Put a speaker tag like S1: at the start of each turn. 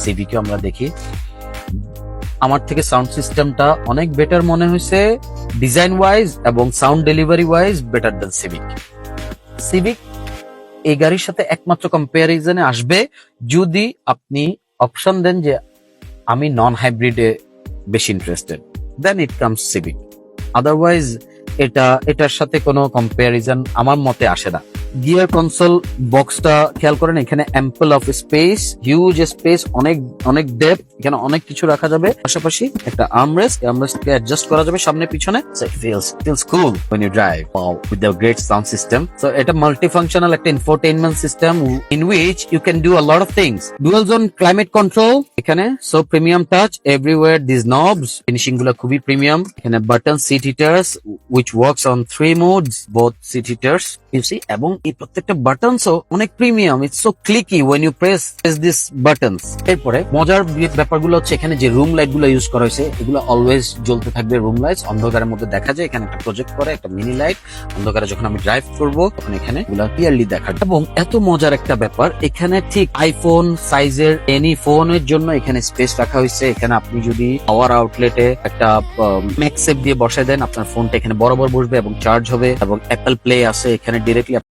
S1: সিভিকে আমরা দেখি, আমার থেকে সাউন্ড সিস্টেমটা অনেক বেটার মনে হয়েছে, ডিজাইন ওয়াইজ এবং সাউন্ড ডেলিভারি ওয়াইজ বেটার দেন সিভিক। সিভিক এই গাড়ির সাথে একমাত্র কম্পারিজনে আসবে যদি আপনি অপশন দেন যে আমি নন হাইব্রিডে বেশি interested, then it comes Civic. Otherwise এটার সাথে কোনো কম্পারিজন আমার মতে আসে না। গিয়ার কনসোল বক্সটা খেয়াল করেন, এখানে ample of speech, huge space, অনেক ডেপথ, এখানে অনেক কিছু রাখা যাবে। পাশাপাশি একটা আর্মরেস্টকে অ্যাডজাস্ট করা যাবে সামনে পিছনে। So it feels cool when you drive. Wow, with the great sound system. So এটা multifunctional একটা infotainment system in which you can do a lot of things. Dual zone climate control এখানে, so premium touch everywhere. These knobs finishing গুলো খুবই premium. এখানে button seat heaters which works on 3 modes, both seat heaters you see, এবং এই প্রত্যেকটা বাটনসও অনেক premium. It's so clicky when you press this buttons. এরপরে মজার ব্যাপারগুলো হচ্ছে এখানে যে রুম লাইট গুলো ইউজ করা হয়েছে, এগুলো অলওয়েজ জ্বলতে থাকবে। রুম লাইটস অন্ধকারের মধ্যে দেখা যায়, এখানে একটা প্রজেক্ট করে একটা মিনি লাইট, অন্ধকারে যখন আমি ড্রাইভ করবো তখন এখানে এগুলো ক্লিয়ারলি দেখা যায়। এবং এত মজার একটা ব্যাপার, এখানে ঠিক আইফোন সাইজের এনি ফোনের জন্য এখানে স্পেস রাখা হয়েছে। এখানে আপনি যদি পাওয়ার আউটলেটে একটা ম্যাক্সেপ দিয়ে বসায় দেন, আপনার ফোনটা এখানে বরাবর বসবে এবং চার্জ হবে। এবং অ্যাপল প্লে আছে এখানে, ডিরেক্টলি